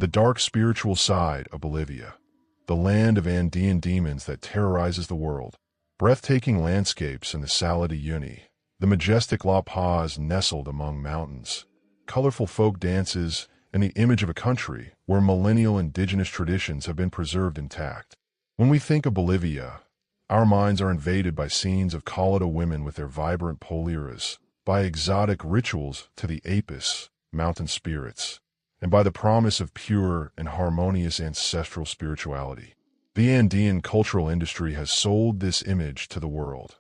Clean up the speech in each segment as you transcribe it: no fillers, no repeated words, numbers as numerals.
the dark spiritual side of Bolivia, the land of Andean demons that terrorizes the world. Breathtaking landscapes in the Sala de Uyuni, the majestic La Paz nestled among mountains, colorful folk dances, and the image of a country where millennial indigenous traditions have been preserved intact. When we think of Bolivia, our minds are invaded by scenes of Colorado women with their vibrant poleras, by exotic rituals to the apis, mountain spirits, and by the promise of pure and harmonious ancestral spirituality. The Andean cultural industry has sold this image to the world.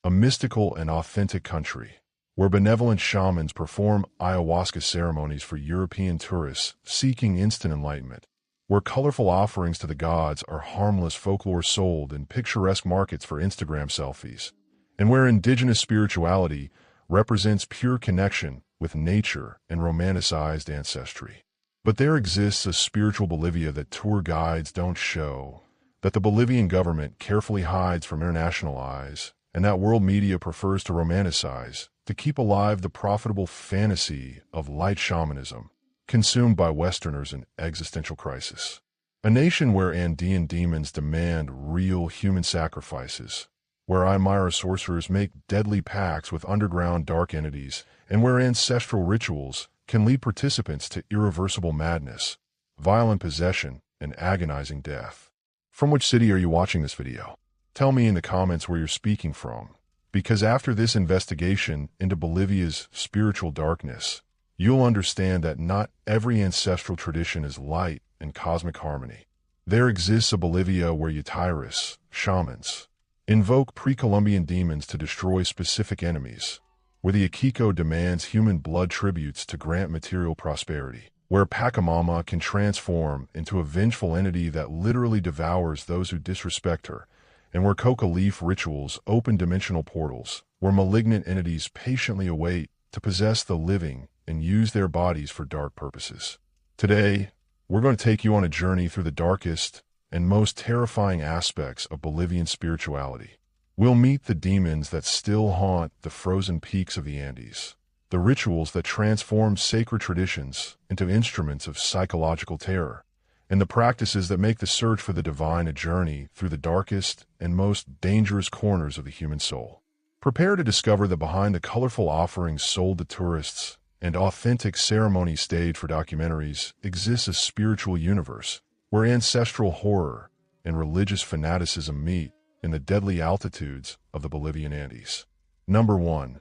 A mystical and authentic country, where benevolent shamans perform ayahuasca ceremonies for European tourists seeking instant enlightenment, where colorful offerings to the gods are harmless folklore sold in picturesque markets for Instagram selfies, and where indigenous spirituality represents pure connection with nature and romanticized ancestry. But there exists a spiritual Bolivia that tour guides don't show, that the Bolivian government carefully hides from international eyes, and that world media prefers to romanticize, to keep alive the profitable fantasy of light shamanism, consumed by Westerners in existential crisis. A nation where Andean demons demand real human sacrifices, where Aymara sorcerers make deadly pacts with underground dark entities, and where ancestral rituals can lead participants to irreversible madness, violent possession, and agonizing death. From which city are you watching this video? Tell me in the comments where you're speaking from, because after this investigation into Bolivia's spiritual darkness, you'll understand that not every ancestral tradition is light and cosmic harmony. There exists a Bolivia where Yatiris, shamans, invoke pre-Columbian demons to destroy specific enemies, where the Akiko demands human blood tributes to grant material prosperity, where Pachamama can transform into a vengeful entity that literally devours those who disrespect her, and where coca leaf rituals open dimensional portals, where malignant entities patiently await to possess the living and use their bodies for dark purposes. Today, we're going to take you on a journey through the darkest and most terrifying aspects of Bolivian spirituality. We'll meet the demons that still haunt the frozen peaks of the Andes, the rituals that transform sacred traditions into instruments of psychological terror, and the practices that make the search for the divine a journey through the darkest and most dangerous corners of the human soul. Prepare to discover that behind the colorful offerings sold to tourists and authentic ceremonies staged for documentaries exists a spiritual universe where ancestral horror and religious fanaticism meet in the deadly altitudes of the Bolivian Andes. Number 1.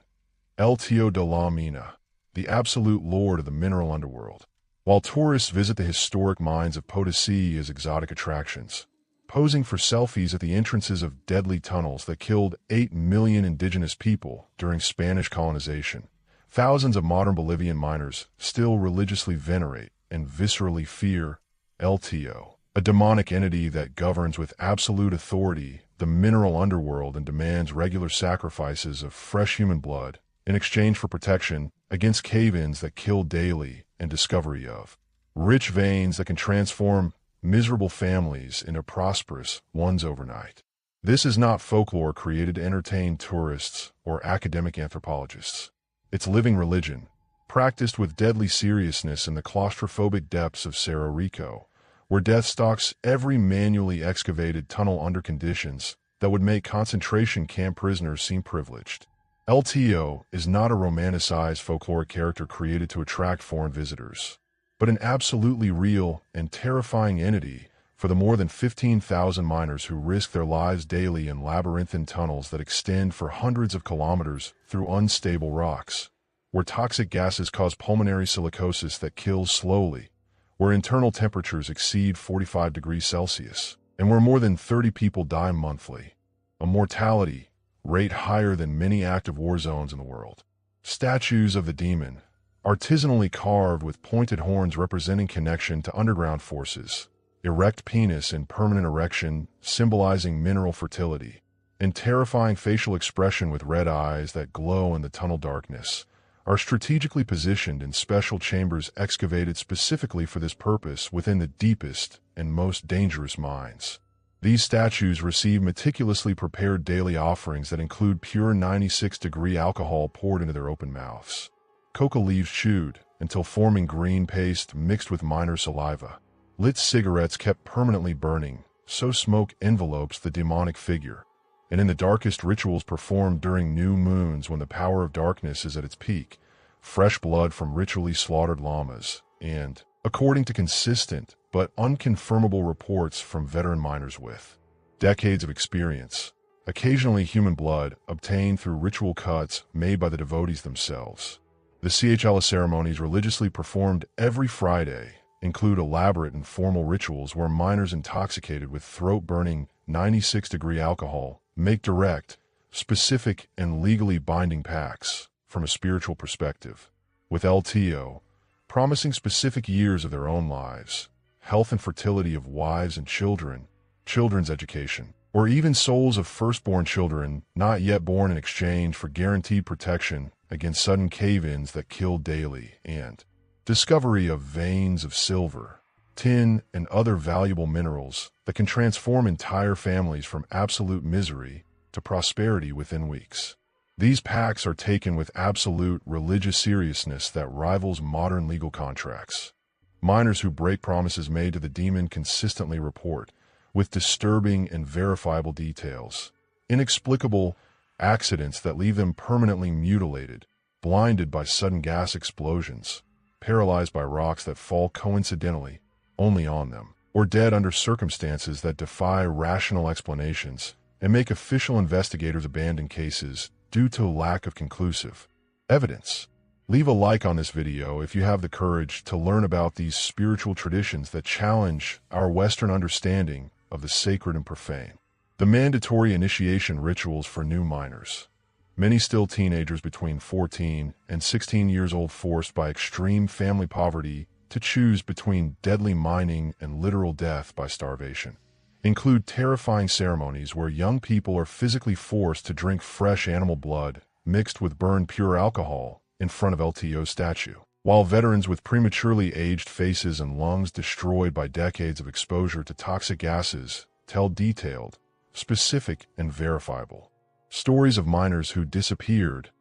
El Tío de la Mina, the absolute lord of the mineral underworld. While tourists visit the historic mines of Potosí as exotic attractions, posing for selfies at the entrances of deadly tunnels that killed 8 million indigenous people during Spanish colonization, thousands of modern Bolivian miners still religiously venerate and viscerally fear El Tío, a demonic entity that governs with absolute authority the mineral underworld and demands regular sacrifices of fresh human blood in exchange for protection against cave-ins that kill daily and discovery of rich veins that can transform miserable families into prosperous ones overnight. This is not folklore created to entertain tourists or academic anthropologists. It's living religion, practiced with deadly seriousness in the claustrophobic depths of Cerro Rico, where death stalks every manually excavated tunnel under conditions that would make concentration camp prisoners seem privileged. El Tío is not a romanticized folkloric character created to attract foreign visitors, but an absolutely real and terrifying entity for the more than 15,000 miners who risk their lives daily in labyrinthine tunnels that extend for hundreds of kilometers through unstable rocks, where toxic gases cause pulmonary silicosis that kills slowly, where internal temperatures exceed 45 degrees Celsius, and where more than 30 people die monthly, a mortality rate higher than many active war zones in the world. Statues of the demon, artisanally carved with pointed horns representing connection to underground forces, erect penis in permanent erection symbolizing mineral fertility, and terrifying facial expression with red eyes that glow in the tunnel darkness, are strategically positioned in special chambers excavated specifically for this purpose within the deepest and most dangerous mines. These statues receive meticulously prepared daily offerings that include pure 96-degree alcohol poured into their open mouths, coca leaves chewed, until forming green paste mixed with miner saliva. Lit cigarettes kept permanently burning, so smoke envelopes the demonic figure. And in the darkest rituals performed during new moons when the power of darkness is at its peak, fresh blood from ritually slaughtered llamas, and, according to consistent but unconfirmable reports from veteran miners with decades of experience, occasionally human blood obtained through ritual cuts made by the devotees themselves. The CHL ceremonies religiously performed every Friday include elaborate and formal rituals where miners intoxicated with throat-burning 96-degree alcohol make direct, specific, and legally binding pacts from a spiritual perspective, with LTO promising specific years of their own lives, health and fertility of wives and children, children's education, or even souls of firstborn children not yet born in exchange for guaranteed protection against sudden cave-ins that kill daily, and discovery of veins of silver, tin, and other valuable minerals that can transform entire families from absolute misery to prosperity within weeks. These pacts are taken with absolute religious seriousness that rivals modern legal contracts. Miners who break promises made to the demon consistently report, with disturbing and verifiable details, inexplicable accidents that leave them permanently mutilated, blinded by sudden gas explosions, paralyzed by rocks that fall coincidentally only on them, or dead under circumstances that defy rational explanations and make official investigators abandon cases due to lack of conclusive evidence. Leave a like on this video if you have the courage to learn about these spiritual traditions that challenge our Western understanding of the sacred and profane. The mandatory initiation rituals for new miners. Many still teenagers between 14 and 16 years old forced by extreme family poverty to choose between deadly mining and literal death by starvation, include terrifying ceremonies where young people are physically forced to drink fresh animal blood mixed with burned pure alcohol in front of LTO statue, while veterans with prematurely aged faces and lungs destroyed by decades of exposure to toxic gases tell detailed, specific, and verifiable stories of miners who disappeared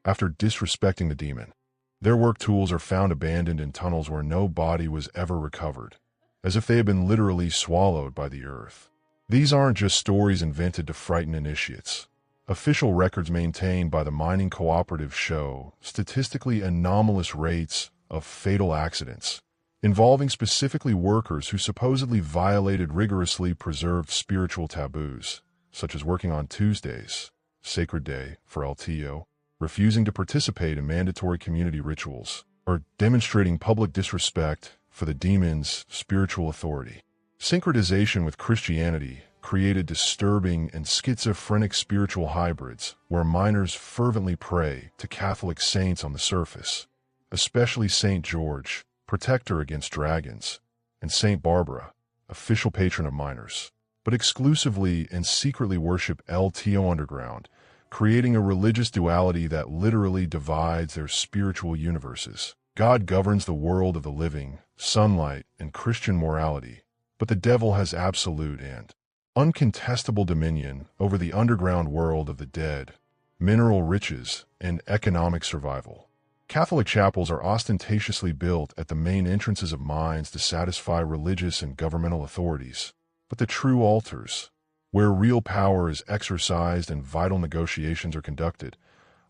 after disrespecting the demon. Their work tools are found abandoned in tunnels where no body was ever recovered, as if they had been literally swallowed by the earth. These aren't just stories invented to frighten initiates. Official records maintained by the mining cooperative show statistically anomalous rates of fatal accidents involving specifically workers who supposedly violated rigorously preserved spiritual taboos, such as working on Tuesdays, sacred day for LTO, refusing to participate in mandatory community rituals, or demonstrating public disrespect for the demon's spiritual authority. Syncretization with Christianity created disturbing and schizophrenic spiritual hybrids where miners fervently pray to Catholic saints on the surface, especially Saint George, protector against dragons, and Saint Barbara, official patron of miners, but exclusively and secretly worship LTO underground, creating a religious duality that literally divides their spiritual universes. God governs the world of the living, sunlight, and Christian morality, but the devil has absolute and uncontestable dominion over the underground world of the dead, mineral riches, and economic survival. Catholic chapels are ostentatiously built at the main entrances of mines to satisfy religious and governmental authorities, but the true altars, where real power is exercised and vital negotiations are conducted,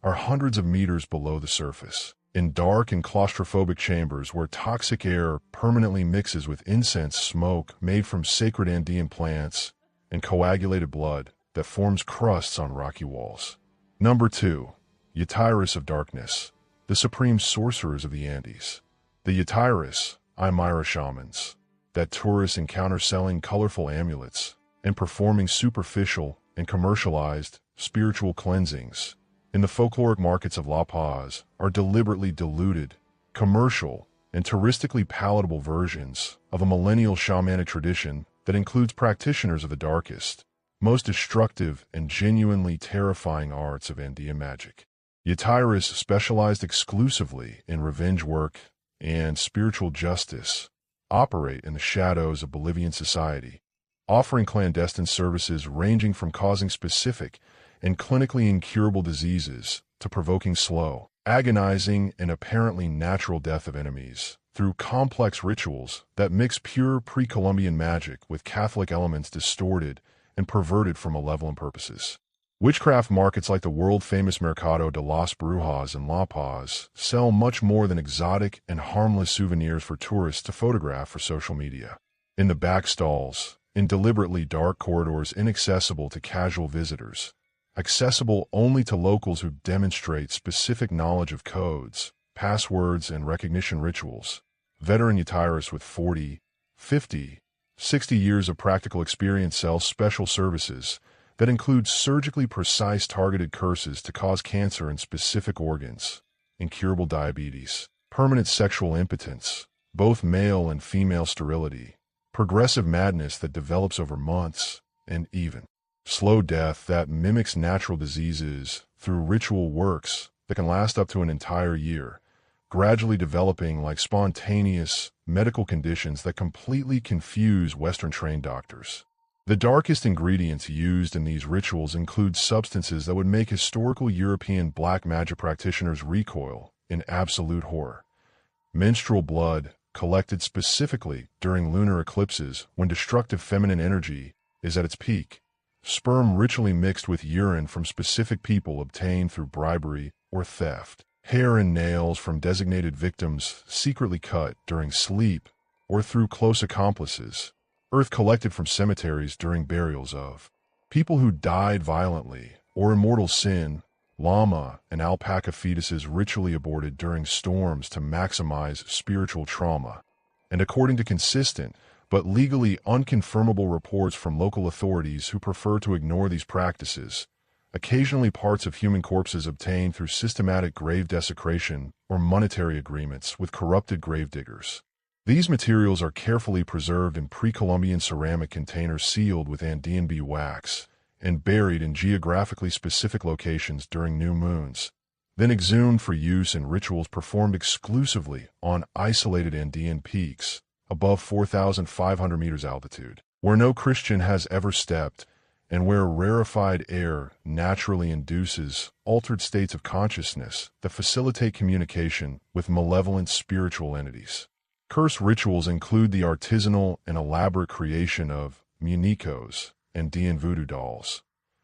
are hundreds of meters below the surface, in dark and claustrophobic chambers where toxic air permanently mixes with incense smoke made from sacred Andean plants and coagulated blood that forms crusts on rocky walls. Number 2. Yatiris of Darkness, the supreme sorcerers of the Andes. The Yatiris, shamans, that tourists encounter selling colorful amulets and performing superficial and commercialized spiritual cleansings in the folkloric markets of La Paz, are deliberately diluted, commercial, and touristically palatable versions of a millennial shamanic tradition that includes practitioners of the darkest, most destructive, and genuinely terrifying arts of Andean magic. Yatiris specialized exclusively in revenge work and spiritual justice, operate in the shadows of Bolivian society, offering clandestine services ranging from causing specific and clinically incurable diseases to provoking slow, agonizing and apparently natural death of enemies, through complex rituals that mix pure pre-Columbian magic with Catholic elements distorted and perverted for malevolent purposes. Witchcraft markets like the world-famous Mercado de las Brujas in La Paz sell much more than exotic and harmless souvenirs for tourists to photograph for social media. In the back stalls, in deliberately dark corridors inaccessible to casual visitors, accessible only to locals who demonstrate specific knowledge of codes, passwords, and recognition rituals, veteran Yatiris with 40, 50, 60 years of practical experience sells special services that include surgically precise targeted curses to cause cancer in specific organs, incurable diabetes, permanent sexual impotence, both male and female sterility, progressive madness that develops over months, and even slow death that mimics natural diseases through ritual works that can last up to an entire year, gradually developing like spontaneous medical conditions that completely confuse Western-trained doctors. The darkest ingredients used in these rituals include substances that would make historical European black magic practitioners recoil in absolute horror. Menstrual blood, collected specifically during lunar eclipses when destructive feminine energy is at its peak. Sperm ritually mixed with urine from specific people obtained through bribery or theft. Hair and nails from designated victims secretly cut during sleep or through close accomplices. Earth collected from cemeteries during burials of people who died violently or in mortal sin. Llama and alpaca fetuses ritually aborted during storms to maximize spiritual trauma. And according to consistent but legally unconfirmable reports from local authorities who prefer to ignore these practices, occasionally parts of human corpses obtained through systematic grave desecration or monetary agreements with corrupted gravediggers. These materials are carefully preserved in pre-Columbian ceramic containers sealed with Andean bee wax and buried in geographically specific locations during new moons, then exhumed for use in rituals performed exclusively on isolated Andean peaks above 4,500 meters altitude, where no Christian has ever stepped and where rarefied air naturally induces altered states of consciousness that facilitate communication with malevolent spiritual entities. Curse rituals include the artisanal and elaborate creation of muñecos, Andean voodoo dolls,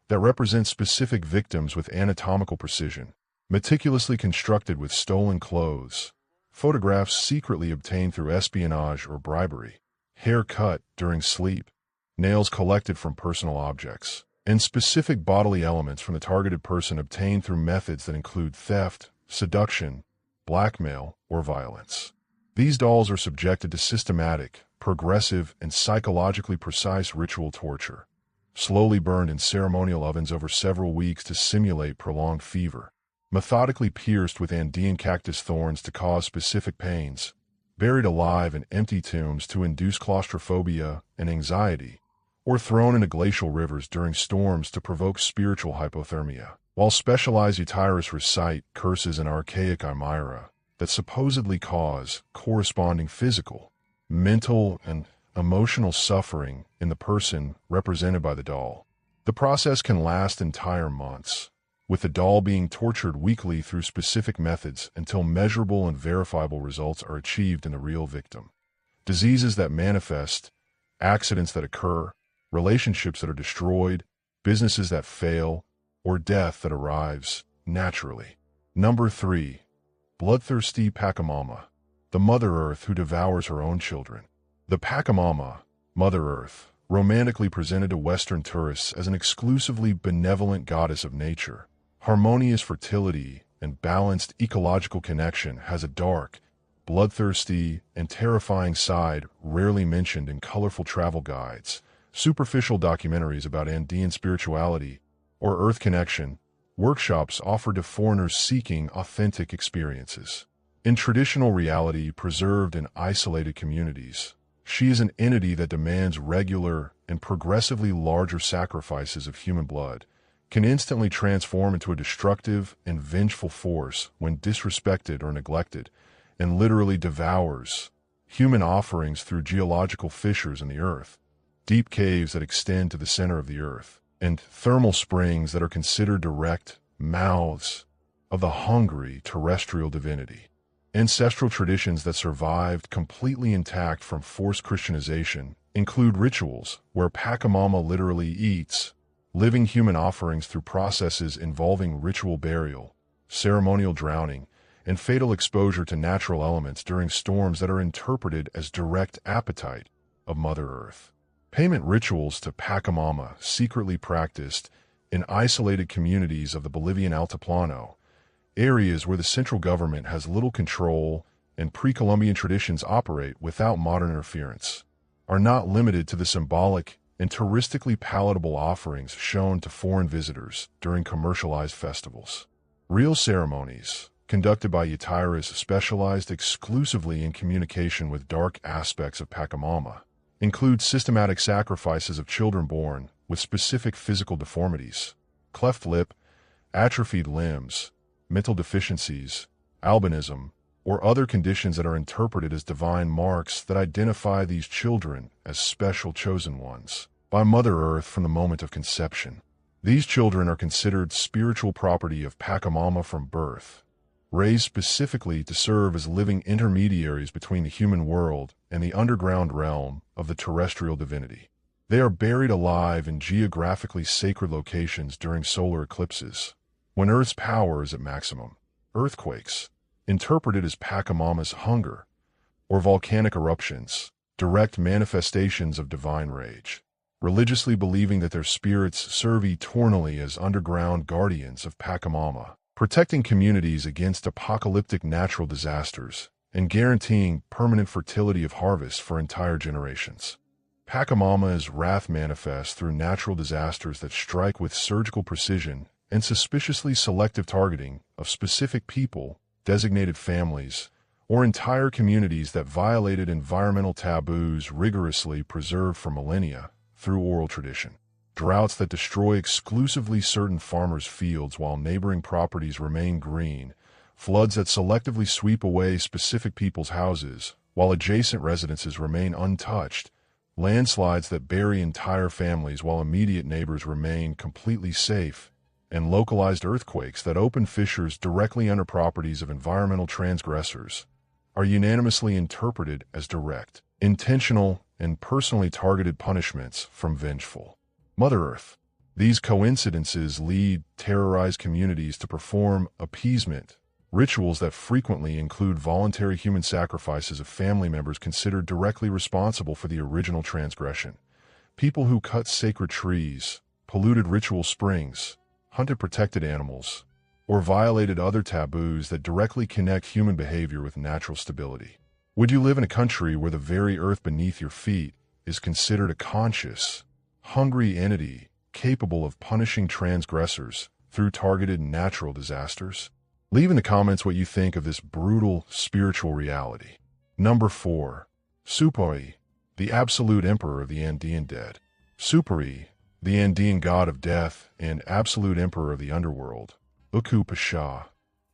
that represent specific victims with anatomical precision, meticulously constructed with stolen clothes, photographs secretly obtained through espionage or bribery, hair cut during sleep, nails collected from personal objects, and specific bodily elements from the targeted person obtained through methods that include theft, seduction, blackmail, or violence. These dolls are subjected to systematic, progressive, and psychologically precise ritual torture, slowly burned in ceremonial ovens over several weeks to simulate prolonged fever, methodically pierced with Andean cactus thorns to cause specific pains, buried alive in empty tombs to induce claustrophobia and anxiety, or thrown into glacial rivers during storms to provoke spiritual hypothermia, while specialized Yatiris recite curses in archaic Imira that supposedly cause corresponding physical, mental, and emotional suffering in the person represented by the doll. The process can last entire months, with the doll being tortured weekly through specific methods until measurable and verifiable results are achieved in the real victim. Diseases that manifest, accidents that occur, relationships that are destroyed, businesses that fail, or death that arrives naturally. Number 3. Bloodthirsty Pachamama, the Mother Earth who devours her own children. The Pachamama, Mother Earth, romantically presented to Western tourists as an exclusively benevolent goddess of nature, harmonious fertility, and balanced ecological connection, has a dark, bloodthirsty, and terrifying side rarely mentioned in colorful travel guides, superficial documentaries about Andean spirituality, or earth connection, workshops offered to foreigners seeking authentic experiences. In traditional reality preserved in isolated communities, she is an entity that demands regular and progressively larger sacrifices of human blood, can instantly transform into a destructive and vengeful force when disrespected or neglected, and literally devours human offerings through geological fissures in the earth, deep caves that extend to the center of the earth, and thermal springs that are considered direct mouths of the hungry terrestrial divinity. Ancestral traditions that survived completely intact from forced Christianization include rituals where Pachamama literally eats living human offerings through processes involving ritual burial, ceremonial drowning, and fatal exposure to natural elements during storms that are interpreted as direct appetite of Mother Earth. Payment rituals to Pachamama, secretly practiced in isolated communities of the Bolivian Altiplano, areas where the central government has little control and pre-Columbian traditions operate without modern interference, are not limited to the symbolic and touristically palatable offerings shown to foreign visitors during commercialized festivals. Real ceremonies, conducted by Yatiris specialized exclusively in communication with dark aspects of Pachamama, include systematic sacrifices of children born with specific physical deformities, cleft lip, atrophied limbs, mental deficiencies, albinism, or other conditions that are interpreted as divine marks that identify these children as special chosen ones by Mother Earth from the moment of conception. These children are considered spiritual property of Pachamama from birth, raised specifically to serve as living intermediaries between the human world and the underground realm of the terrestrial divinity. They are buried alive in geographically sacred locations during solar eclipses, when Earth's power is at maximum. Earthquakes, interpreted as Pachamama's hunger, or volcanic eruptions, direct manifestations of divine rage, religiously believing that their spirits serve eternally as underground guardians of Pachamama, protecting communities against apocalyptic natural disasters and guaranteeing permanent fertility of harvests for entire generations. Pachamama's wrath manifests through natural disasters that strike with surgical precision and suspiciously selective targeting of specific people, designated families, or entire communities that violated environmental taboos rigorously preserved for millennia through oral tradition. Droughts that destroy exclusively certain farmers' fields while neighboring properties remain green, floods that selectively sweep away specific people's houses while adjacent residences remain untouched, landslides that bury entire families while immediate neighbors remain completely safe, and localized earthquakes that open fissures directly under properties of environmental transgressors are unanimously interpreted as direct, intentional, and personally targeted punishments from vengeful Mother Earth. These coincidences lead terrorized communities to perform appeasement rituals that frequently include voluntary human sacrifices of family members considered directly responsible for the original transgression. People who cut sacred trees, polluted ritual springs, hunted protected animals, or violated other taboos that directly connect human behavior with natural stability. Would you live in a country where the very earth beneath your feet is considered a conscious, hungry entity capable of punishing transgressors through targeted natural disasters? Leave in the comments what you think of this brutal spiritual reality. Number 4. Supay, the absolute emperor of the Andean dead. Supay, the Andean god of death and absolute emperor of the underworld, Uku Pasha,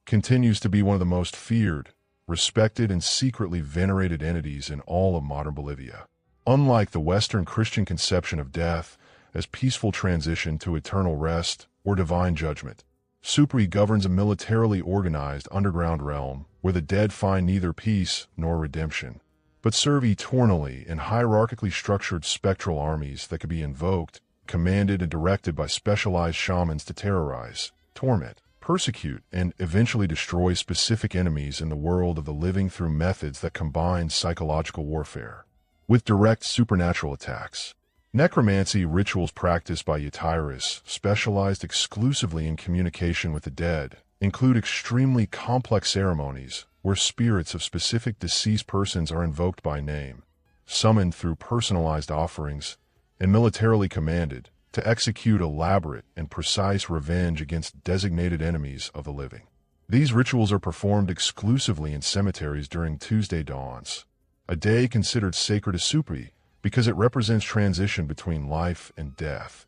continues to be one of the most feared, respected, and secretly venerated entities in all of modern Bolivia. Unlike the Western Christian conception of death as peaceful transition to eternal rest or divine judgment, Supay governs a militarily organized underground realm where the dead find neither peace nor redemption, but serve eternally in hierarchically structured spectral armies that can be invoked, commanded, and directed by specialized shamans to terrorize, torment, persecute, and eventually destroy specific enemies in the world of the living through methods that combine psychological warfare with direct supernatural attacks. Necromancy rituals practiced by Yatiris, specialized exclusively in communication with the dead, include extremely complex ceremonies where spirits of specific deceased persons are invoked by name, summoned through personalized offerings, and militarily commanded to execute elaborate and precise revenge against designated enemies of the living. These rituals are performed exclusively in cemeteries during Tuesday dawns, a day considered sacred to Supay because it represents transition between life and death,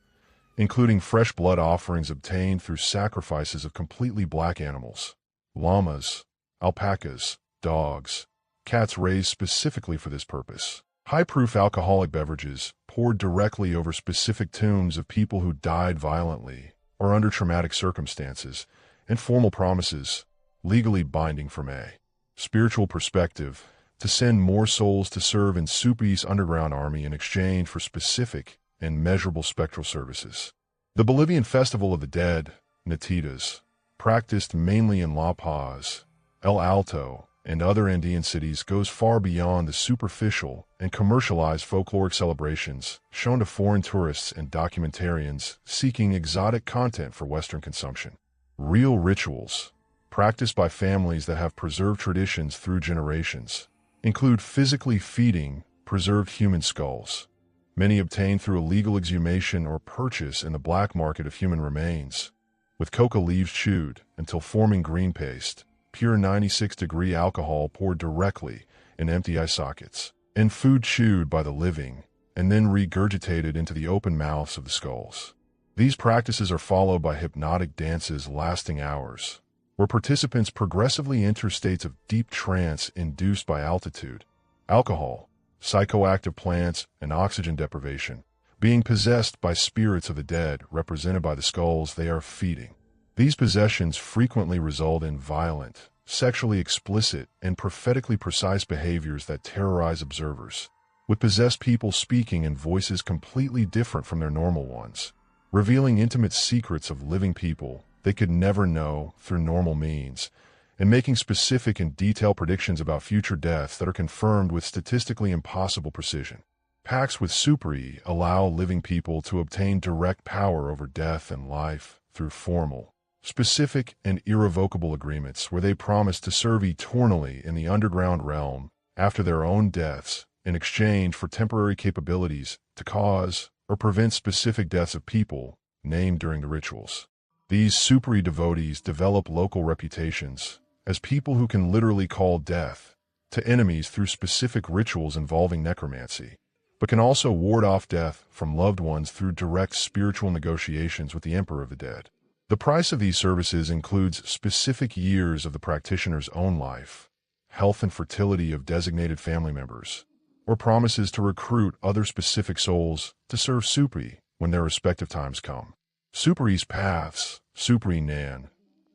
including fresh blood offerings obtained through sacrifices of completely black animals, llamas, alpacas, dogs, cats raised specifically for this purpose. High-proof alcoholic beverages poured directly over specific tombs of people who died violently or under traumatic circumstances, and formal promises, legally binding from a spiritual perspective, to send more souls to serve in Supay's underground army in exchange for specific and measurable spectral services. The Bolivian Festival of the Dead, Yatiris, practiced mainly in La Paz, El Alto, and other Andean cities, goes far beyond the superficial and commercialized folkloric celebrations shown to foreign tourists and documentarians seeking exotic content for Western consumption. Real rituals, practiced by families that have preserved traditions through generations, include physically feeding preserved human skulls, many obtained through illegal exhumation or purchase in the black market of human remains, with coca leaves chewed until forming green paste, pure 96-degree alcohol poured directly in empty eye sockets, and food chewed by the living and then regurgitated into the open mouths of the skulls. These practices are followed by hypnotic dances lasting hours, where participants progressively enter states of deep trance induced by altitude, alcohol, psychoactive plants, and oxygen deprivation, being possessed by spirits of the dead represented by the skulls they are feeding. These possessions frequently result in violent, sexually explicit, and prophetically precise behaviors that terrorize observers, with possessed people speaking in voices completely different from their normal ones, revealing intimate secrets of living people they could never know through normal means, and making specific and detailed predictions about future deaths that are confirmed with statistically impossible precision. Pacts with Supay allow living people to obtain direct power over death and life through formal, specific, and irrevocable agreements where they promise to serve eternally in the underground realm after their own deaths in exchange for temporary capabilities to cause or prevent specific deaths of people named during the rituals. These Supay devotees develop local reputations as people who can literally call death to enemies through specific rituals involving necromancy, but can also ward off death from loved ones through direct spiritual negotiations with the Emperor of the Dead. The price of these services includes specific years of the practitioner's own life, health and fertility of designated family members, or promises to recruit other specific souls to serve Supay when their respective times come. Supay's paths, Supay Nan,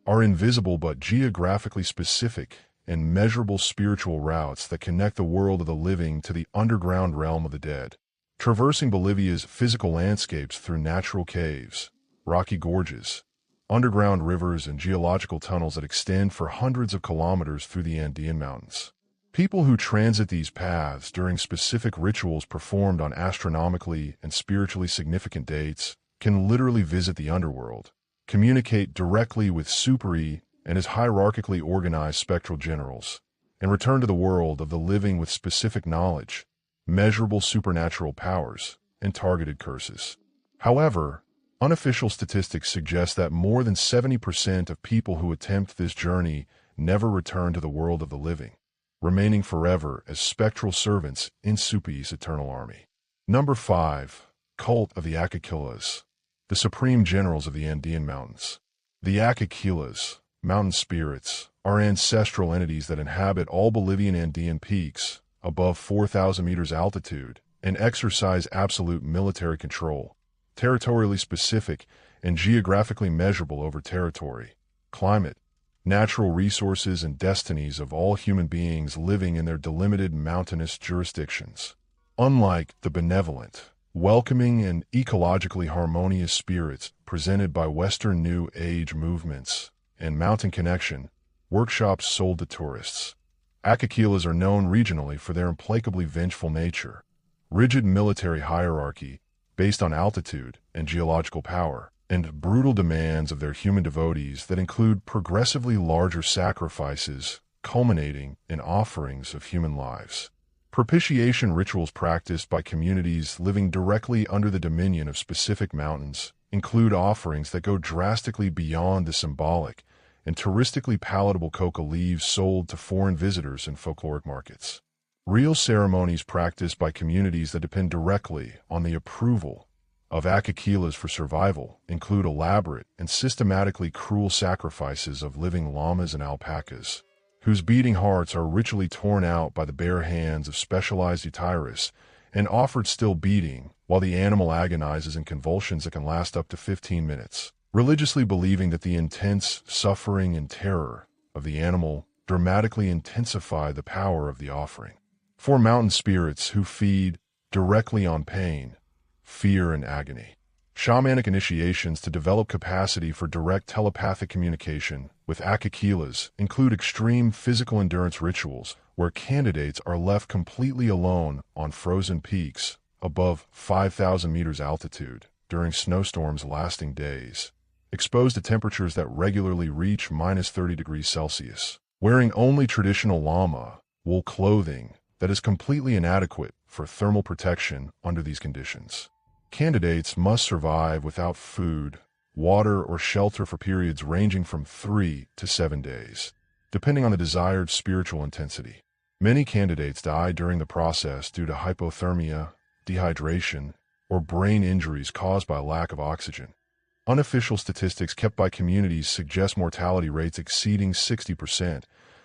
are invisible but geographically specific and measurable spiritual routes that connect the world of the living to the underground realm of the dead, traversing Bolivia's physical landscapes through natural caves, rocky gorges, underground rivers, and geological tunnels that extend for hundreds of kilometers through the Andean mountains. People who transit these paths during specific rituals performed on astronomically and spiritually significant dates can literally visit the underworld, communicate directly with Supay and his hierarchically organized spectral generals, and return to the world of the living with specific knowledge, measurable supernatural powers, and targeted curses. However, unofficial statistics suggest that more than 70% of people who attempt this journey never return to the world of the living, remaining forever as spectral servants in Supay's eternal army. Number 5. Cult of the Acaquilas, the supreme generals of the Andean mountains. The Acaquilas, mountain spirits, are ancestral entities that inhabit all Bolivian Andean peaks above 4,000 meters altitude and exercise absolute military control, territorially specific and geographically measurable over territory, climate, natural resources, and destinies of all human beings living in their delimited mountainous jurisdictions. Unlike the benevolent, welcoming, and ecologically harmonious spirits presented by Western New Age movements and Mountain Connection workshops sold to tourists, Acaquilas are known regionally for their implacably vengeful nature, rigid military hierarchy based on altitude and geological power, and brutal demands of their human devotees that include progressively larger sacrifices culminating in offerings of human lives. Propitiation rituals practiced by communities living directly under the dominion of specific mountains include offerings that go drastically beyond the symbolic and touristically palatable coca leaves sold to foreign visitors in folkloric markets. Real ceremonies practiced by communities that depend directly on the approval of Acaquilas for survival include elaborate and systematically cruel sacrifices of living llamas and alpacas, whose beating hearts are ritually torn out by the bare hands of specialized Yatiris and offered still beating while the animal agonizes in convulsions that can last up to 15 minutes. religiously believing that the intense suffering and terror of the animal dramatically intensify the power of the offering. For mountain spirits who feed directly on pain, fear, and agony. Shamanic initiations to develop capacity for direct telepathic communication with akakilas include extreme physical endurance rituals where candidates are left completely alone on frozen peaks above 5,000 meters altitude during snowstorms lasting days, exposed to temperatures that regularly reach minus 30 degrees Celsius, wearing only traditional llama wool clothing that is completely inadequate for thermal protection under these conditions. Candidates must survive without food, water, or shelter for periods ranging from 3 to 7 days, depending on the desired spiritual intensity. Many candidates die during the process due to hypothermia, dehydration, or brain injuries caused by lack of oxygen. Unofficial statistics kept by communities suggest mortality rates exceeding 60%,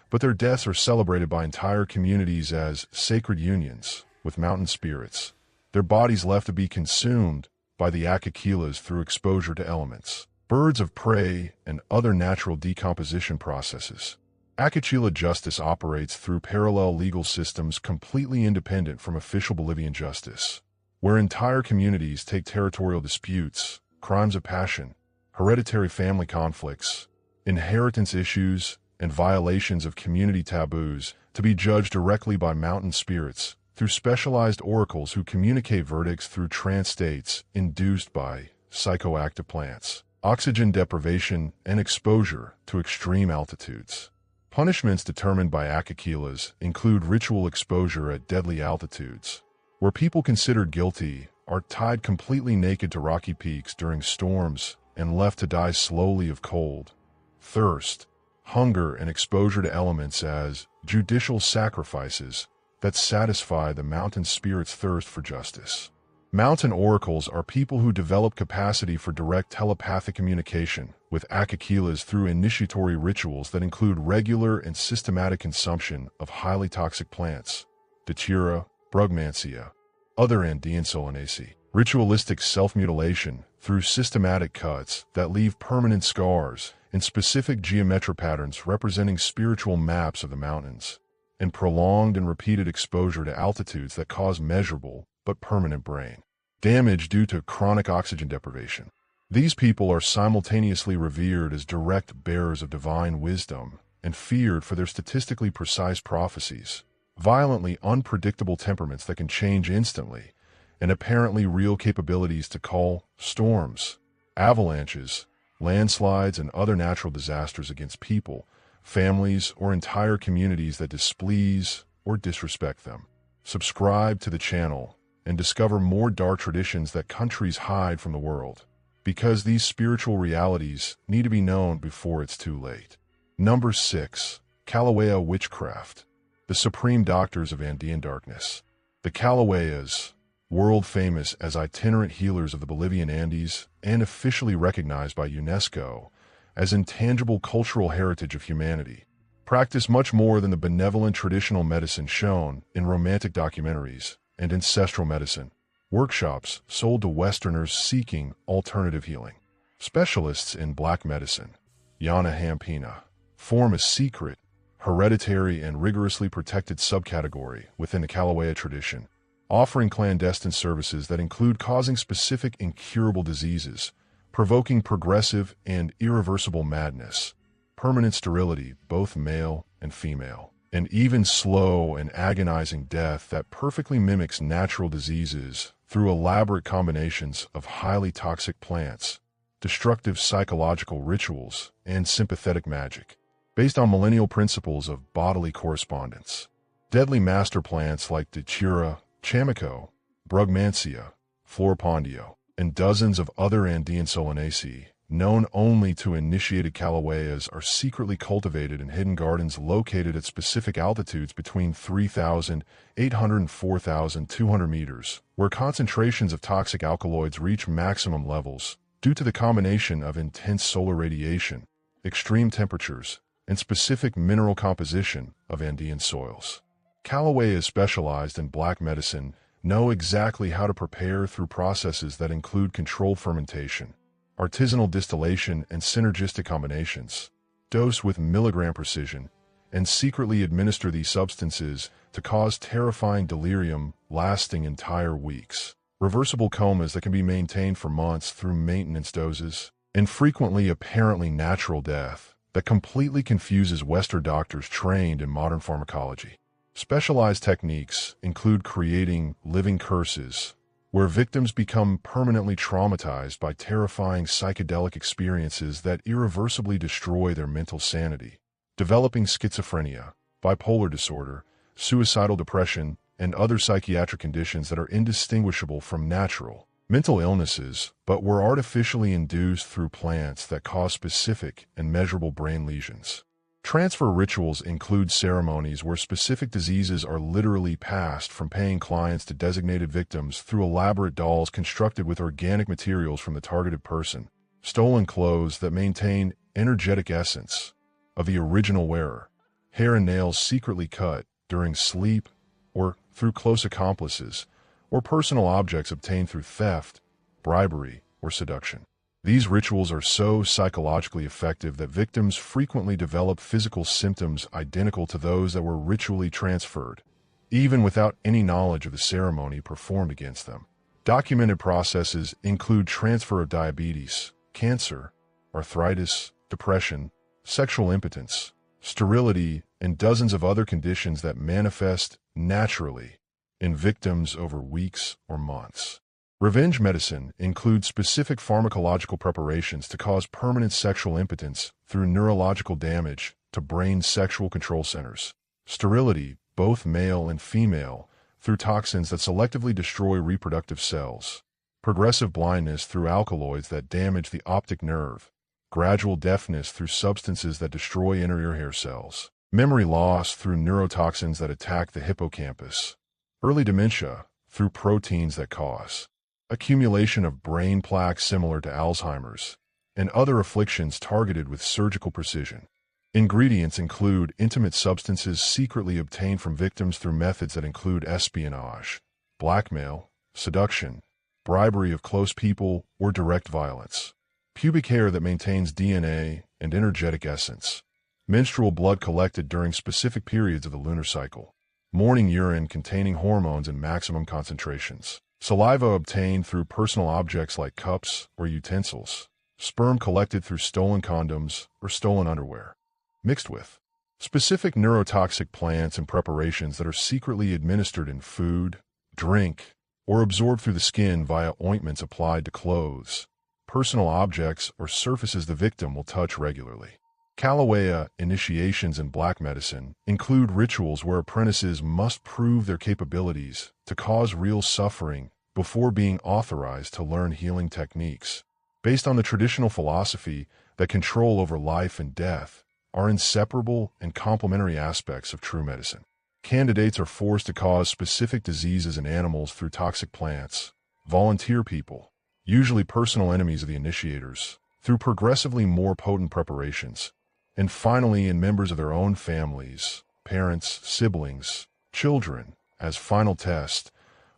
but their deaths are celebrated by entire communities as sacred unions with mountain spirits, their bodies left to be consumed by the akakilas through exposure to elements, birds of prey, and other natural decomposition processes. Akakila justice operates through parallel legal systems completely independent from official Bolivian justice, where entire communities take territorial disputes, crimes of passion, hereditary family conflicts, inheritance issues, and violations of community taboos to be judged directly by mountain spirits through specialized oracles who communicate verdicts through trance states induced by psychoactive plants, oxygen deprivation, and exposure to extreme altitudes. Punishments determined by akakilas include ritual exposure at deadly altitudes, where people considered guilty are tied completely naked to rocky peaks during storms and left to die slowly of cold, thirst, hunger, and exposure to elements as judicial sacrifices that satisfy the mountain spirit's thirst for justice. Mountain oracles are people who develop capacity for direct telepathic communication with akakilas through initiatory rituals that include regular and systematic consumption of highly toxic plants, datura, brugmansia, other Andean solanaceae, ritualistic self-mutilation through systematic cuts that leave permanent scars in specific geometric patterns representing spiritual maps of the mountains, and prolonged and repeated exposure to altitudes that cause measurable but permanent brain damage due to chronic oxygen deprivation. These people are simultaneously revered as direct bearers of divine wisdom and feared for their statistically precise prophecies, violently unpredictable temperaments that can change instantly, and apparently real capabilities to call storms, avalanches, landslides, and other natural disasters against people, families, or entire communities that displease or disrespect them. Subscribe to the channel and discover more dark traditions that countries hide from the world, because these spiritual realities need to be known before it's too late. Number 6. Kilauea Witchcraft. The Supreme Doctors of Andean Darkness. The Kilaueas, world famous as itinerant healers of the Bolivian Andes and officially recognized by UNESCO as intangible cultural heritage of humanity, practice much more than the benevolent traditional medicine shown in romantic documentaries and ancestral medicine workshops sold to Westerners seeking alternative healing. Specialists in black medicine, Yana Hampina, form a secret, hereditary, and rigorously protected subcategory within the Kilauea tradition, offering clandestine services that include causing specific incurable diseases, provoking progressive and irreversible madness, permanent sterility, both male and female, and even slow and agonizing death that perfectly mimics natural diseases through elaborate combinations of highly toxic plants, destructive psychological rituals, and sympathetic magic, based on millennial principles of bodily correspondence. Deadly master plants like datura, chamico, brugmansia, floripondio, and dozens of other Andean solanaceae, known only to initiated Kilaueas, are secretly cultivated in hidden gardens located at specific altitudes between 3,800 and 4,200 meters, where concentrations of toxic alkaloids reach maximum levels due to the combination of intense solar radiation, extreme temperatures, and specific mineral composition of Andean soils. Kilaueas specialized in black medicine know exactly how to prepare through processes that include controlled fermentation, artisanal distillation, and synergistic combinations. Dose with milligram precision, and secretly administer these substances to cause terrifying delirium lasting entire weeks. Reversible comas that can be maintained for months through maintenance doses, and frequently apparently natural death that completely confuses Western doctors trained in modern pharmacology. Specialized techniques include creating living curses, where victims become permanently traumatized by terrifying psychedelic experiences that irreversibly destroy their mental sanity, developing schizophrenia, bipolar disorder, suicidal depression, and other psychiatric conditions that are indistinguishable from natural mental illnesses, but were artificially induced through plants that cause specific and measurable brain lesions. Transfer rituals include ceremonies where specific diseases are literally passed from paying clients to designated victims through elaborate dolls constructed with organic materials from the targeted person, stolen clothes that maintain energetic essence of the original wearer, hair and nails secretly cut during sleep or through close accomplices, or personal objects obtained through theft, bribery, or seduction. These rituals are so psychologically effective that victims frequently develop physical symptoms identical to those that were ritually transferred, even without any knowledge of the ceremony performed against them. Documented processes include transfer of diabetes, cancer, arthritis, depression, sexual impotence, sterility, and dozens of other conditions that manifest naturally in victims over weeks or months. Revenge medicine includes specific pharmacological preparations to cause permanent sexual impotence through neurological damage to brain sexual control centers. Sterility, both male and female, through toxins that selectively destroy reproductive cells. Progressive blindness through alkaloids that damage the optic nerve. Gradual deafness through substances that destroy inner ear hair cells. Memory loss through neurotoxins that attack the hippocampus. Early dementia through proteins that cause accumulation of brain plaques similar to Alzheimer's, and other afflictions targeted with surgical precision. Ingredients include intimate substances secretly obtained from victims through methods that include espionage, blackmail, seduction, bribery of close people, or direct violence. Pubic hair that maintains DNA and energetic essence. Menstrual blood collected during specific periods of the lunar cycle. Morning urine containing hormones in maximum concentrations. Saliva obtained through personal objects like cups or utensils. Sperm collected through stolen condoms or stolen underwear. Mixed with specific neurotoxic plants and preparations that are secretly administered in food, drink, or absorbed through the skin via ointments applied to clothes, personal objects, or surfaces the victim will touch regularly. Kalawea initiations in black medicine include rituals where apprentices must prove their capabilities to cause real suffering before being authorized to learn healing techniques. Based on the traditional philosophy that control over life and death are inseparable and complementary aspects of true medicine. Candidates are forced to cause specific diseases in animals through toxic plants, volunteer people, usually personal enemies of the initiators, through progressively more potent preparations, and finally in members of their own families, parents, siblings, children, as final test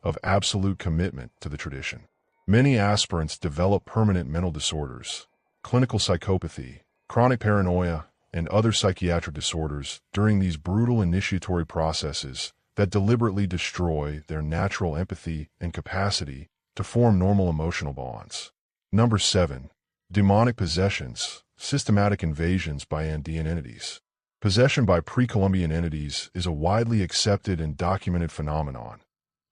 of absolute commitment to the tradition. Many aspirants develop permanent mental disorders, clinical psychopathy, chronic paranoia, and other psychiatric disorders during these brutal initiatory processes that deliberately destroy their natural empathy and capacity to form normal emotional bonds. Number 7. Demonic possessions, systematic invasions by Andean entities. Possession by pre-Columbian entities is a widely accepted and documented phenomenon.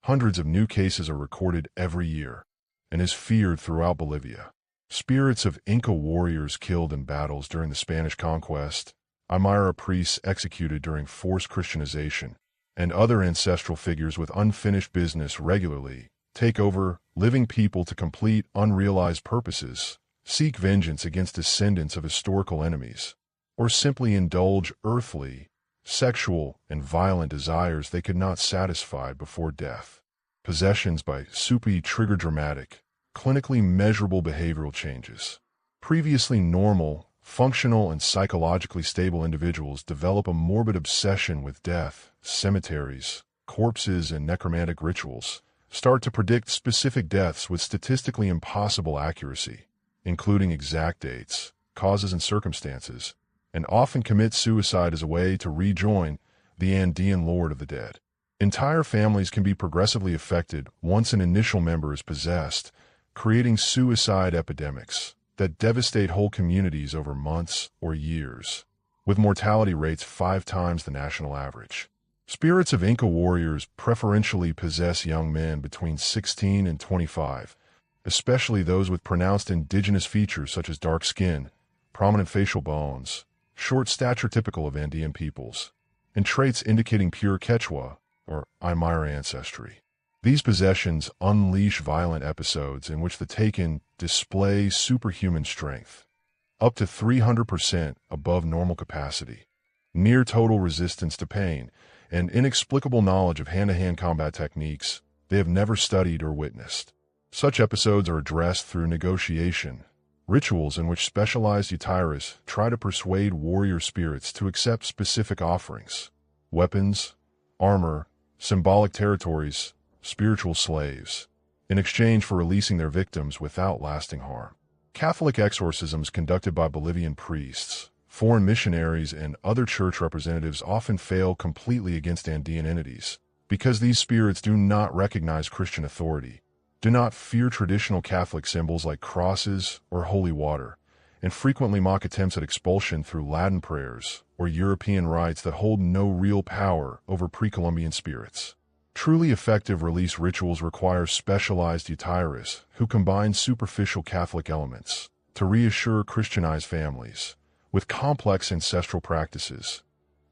Hundreds of new cases are recorded every year and is feared throughout Bolivia. Spirits of Inca warriors killed in battles during the Spanish conquest, Aymara priests executed during forced Christianization, and other ancestral figures with unfinished business regularly take over living people to complete unrealized purposes, seek vengeance against descendants of historical enemies, or simply indulge earthly, sexual, and violent desires they could not satisfy before death. Possessions by Supay trigger dramatic, clinically measurable behavioral changes. Previously normal, functional, and psychologically stable individuals develop a morbid obsession with death, cemeteries, corpses, and necromantic rituals, start to predict specific deaths with statistically impossible accuracy, including exact dates, causes and circumstances, and often commit suicide as a way to rejoin the Andean Lord of the Dead. Entire families can be progressively affected once an initial member is possessed, creating suicide epidemics that devastate whole communities over months or years, with mortality rates 5 times the national average. Spirits of Inca warriors preferentially possess young men between 16 and 25, especially those with pronounced indigenous features such as dark skin, prominent facial bones, short stature typical of Andean peoples, and traits indicating pure Quechua or Aymara ancestry. These possessions unleash violent episodes in which the taken display superhuman strength, up to 300% above normal capacity, near total resistance to pain, and inexplicable knowledge of hand-to-hand combat techniques they have never studied or witnessed. Such episodes are addressed through negotiation, rituals in which specialized Yatiris try to persuade warrior spirits to accept specific offerings, weapons, armor, symbolic territories, spiritual slaves, in exchange for releasing their victims without lasting harm. Catholic exorcisms conducted by Bolivian priests, foreign missionaries, and other church representatives often fail completely against Andean entities because these spirits do not recognize Christian authority, do not fear traditional Catholic symbols like crosses or holy water, and frequently mock attempts at expulsion through Latin prayers or European rites that hold no real power over pre-Columbian spirits. Truly effective release rituals require specialized Yatiris who combine superficial Catholic elements to reassure Christianized families with complex ancestral practices,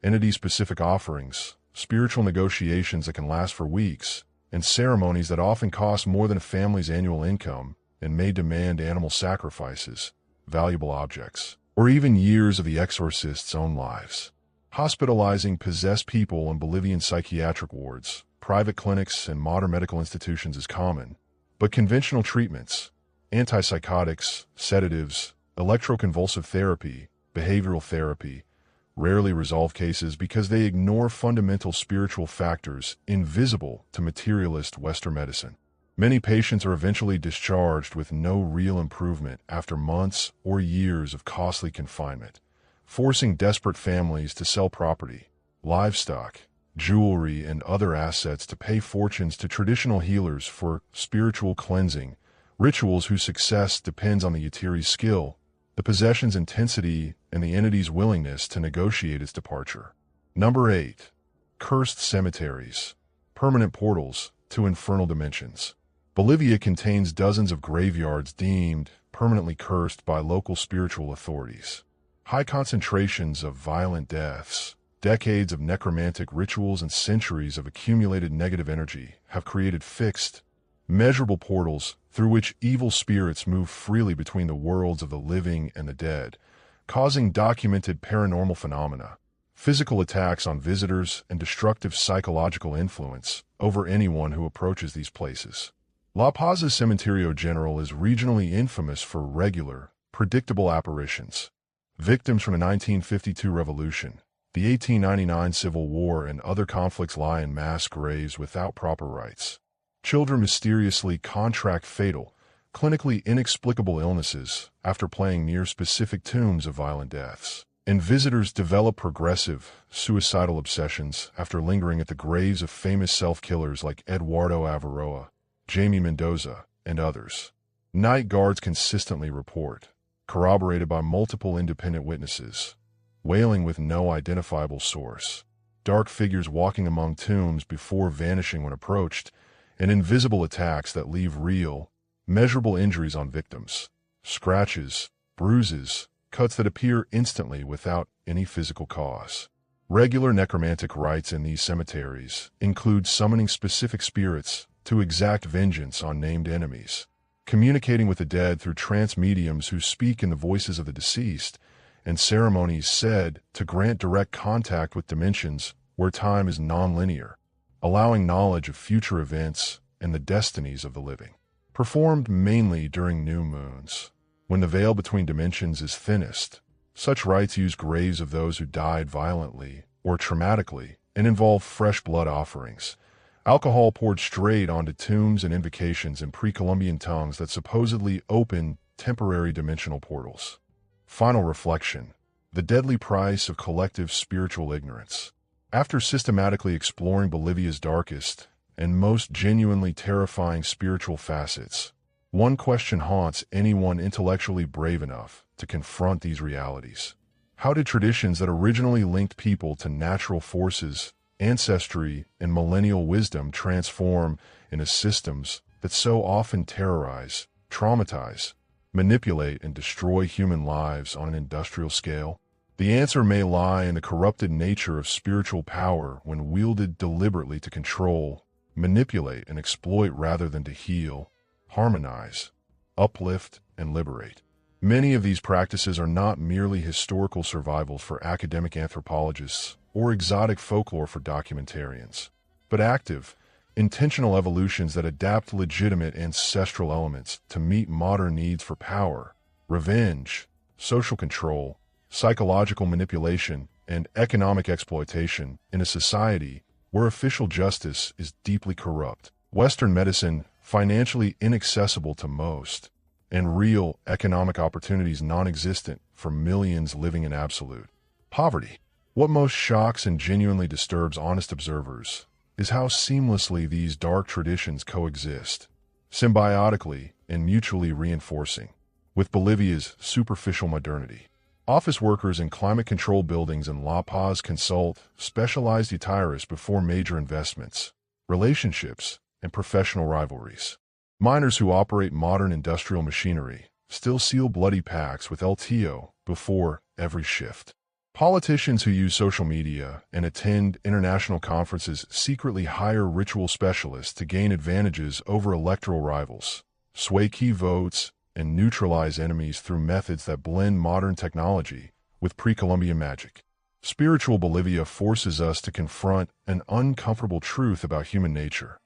entity-specific offerings, spiritual negotiations that can last for weeks, and ceremonies that often cost more than a family's annual income and may demand animal sacrifices, valuable objects, or even years of the exorcist's own lives. Hospitalizing possessed people in Bolivian psychiatric wards, private clinics, and modern medical institutions is common, but conventional treatments, antipsychotics, sedatives, electroconvulsive therapy, behavioral therapy, rarely resolve cases because they ignore fundamental spiritual factors invisible to materialist Western medicine. Many patients are eventually discharged with no real improvement after months or years of costly confinement, forcing desperate families to sell property, livestock, jewelry, and other assets to pay fortunes to traditional healers for spiritual cleansing, rituals whose success depends on the Yatiri's skill, the possession's intensity, and the entity's willingness to negotiate its departure. Number 8. Cursed cemeteries, permanent portals to infernal dimensions. Bolivia contains dozens of graveyards deemed permanently cursed by local spiritual authorities. High concentrations of violent deaths, decades of necromantic rituals, and centuries of accumulated negative energy have created fixed, measurable portals through which evil spirits move freely between the worlds of the living and the dead, causing documented paranormal phenomena, physical attacks on visitors, and destructive psychological influence over anyone who approaches these places. La Paz's Cementerio General is regionally infamous for regular, predictable apparitions. Victims from the 1952 revolution, the 1899 Civil War, and other conflicts lie in mass graves without proper rites. Children mysteriously contract fatal, clinically inexplicable illnesses after playing near specific tombs of violent deaths. And visitors develop progressive, suicidal obsessions after lingering at the graves of famous self-killers like Eduardo Avaroa, Jamie Mendoza, and others. Night guards consistently report, corroborated by multiple independent witnesses, wailing with no identifiable source, dark figures walking among tombs before vanishing when approached, and invisible attacks that leave real, measurable injuries on victims, scratches, bruises, cuts that appear instantly without any physical cause. Regular necromantic rites in these cemeteries include summoning specific spirits to exact vengeance on named enemies, communicating with the dead through trance mediums who speak in the voices of the deceased, and ceremonies said to grant direct contact with dimensions where time is non-linear, allowing knowledge of future events and the destinies of the living. Performed mainly during new moons, when the veil between dimensions is thinnest, such rites use graves of those who died violently or traumatically and involve fresh blood offerings, alcohol poured straight onto tombs, and invocations in pre-Columbian tongues that supposedly open temporary dimensional portals. Final reflection: the deadly price of collective spiritual ignorance. After systematically exploring Bolivia's darkest and most genuinely terrifying spiritual facets, one question haunts anyone intellectually brave enough to confront these realities. How did traditions that originally linked people to natural forces, ancestry, and millennial wisdom transform into systems that so often terrorize, traumatize, manipulate, and destroy human lives on an industrial scale? The answer may lie in the corrupted nature of spiritual power when wielded deliberately to control, manipulate, and exploit rather than to heal, harmonize, uplift, and liberate. Many of these practices are not merely historical survivals for academic anthropologists or exotic folklore for documentarians, but active, intentional evolutions that adapt legitimate ancestral elements to meet modern needs for power, revenge, social control, psychological manipulation, and economic exploitation in a society where official justice is deeply corrupt, Western medicine financially inaccessible to most, and real economic opportunities non-existent for millions living in absolute poverty. What most shocks and genuinely disturbs honest observers is how seamlessly these dark traditions coexist, symbiotically and mutually reinforcing, with Bolivia's superficial modernity. Office workers in climate-controlled buildings in La Paz consult specialized Yatiris before major investments, relationships, and professional rivalries. Miners who operate modern industrial machinery still seal bloody pacts with LTO before every shift. Politicians who use social media and attend international conferences secretly hire ritual specialists to gain advantages over electoral rivals, sway key votes, and neutralize enemies through methods that blend modern technology with pre-Columbian magic. Spiritual Bolivia forces us to confront an uncomfortable truth about human nature.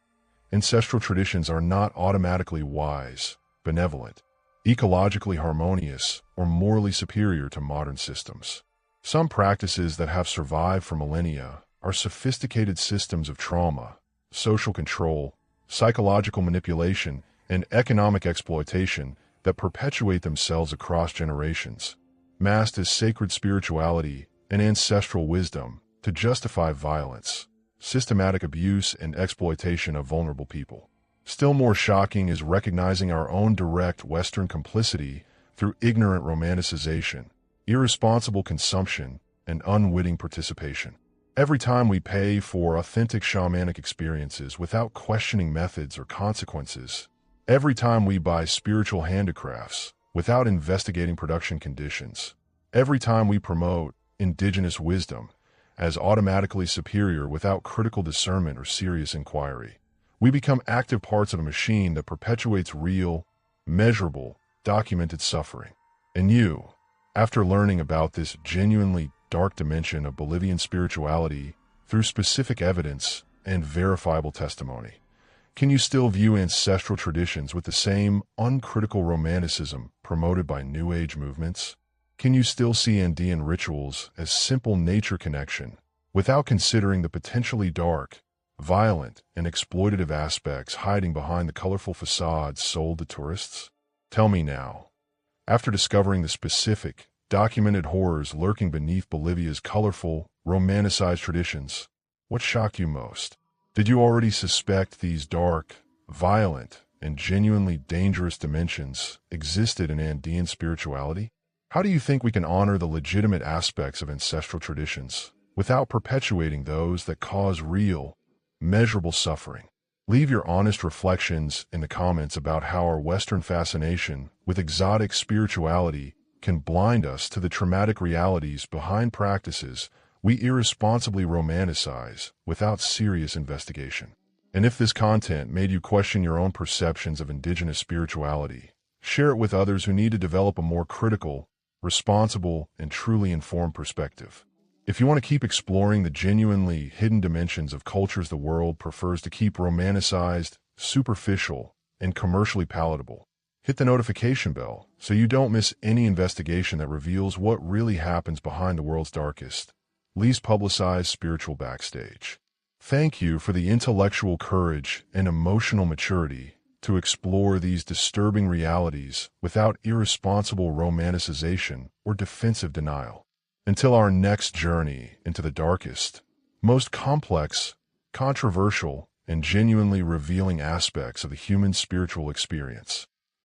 Ancestral traditions are not automatically wise, benevolent, ecologically harmonious, or morally superior to modern systems. Some practices that have survived for millennia are sophisticated systems of trauma, social control, psychological manipulation, and economic exploitation that perpetuate themselves across generations, masked as sacred spirituality and ancestral wisdom to justify violence, systematic abuse, and exploitation of vulnerable people. Still more shocking is recognizing our own direct Western complicity through ignorant romanticization, irresponsible consumption, and unwitting participation. Every time we pay for authentic shamanic experiences without questioning methods or consequences, every time we buy spiritual handicrafts without investigating production conditions, every time we promote indigenous wisdom as automatically superior without critical discernment or serious inquiry, we become active parts of a machine that perpetuates real, measurable, documented suffering. And you, after learning about this genuinely dark dimension of Bolivian spirituality through specific evidence and verifiable testimony, can you still view ancestral traditions with the same uncritical romanticism promoted by New Age movements? Can you still see Andean rituals as simple nature connection without considering the potentially dark, violent, and exploitative aspects hiding behind the colorful facades sold to tourists? Tell me now, after discovering the specific, documented horrors lurking beneath Bolivia's colorful, romanticized traditions, what shocked you most? Did you already suspect these dark, violent, and genuinely dangerous dimensions existed in Andean spirituality? How do you think we can honor the legitimate aspects of ancestral traditions without perpetuating those that cause real, measurable suffering? Leave your honest reflections in the comments about how our Western fascination with exotic spirituality can blind us to the traumatic realities behind practices we irresponsibly romanticize without serious investigation. And if this content made you question your own perceptions of indigenous spirituality, share it with others who need to develop a more critical, responsible, and truly informed perspective. If you want to keep exploring the genuinely hidden dimensions of cultures the world prefers to keep romanticized, superficial, and commercially palatable, hit the notification bell so you don't miss any investigation that reveals what really happens behind the world's darkest, least publicized spiritual backstage. Thank you for the intellectual courage and emotional maturity to explore these disturbing realities without irresponsible romanticization or defensive denial. Until our next journey into the darkest, most complex, controversial, and genuinely revealing aspects of the human spiritual experience.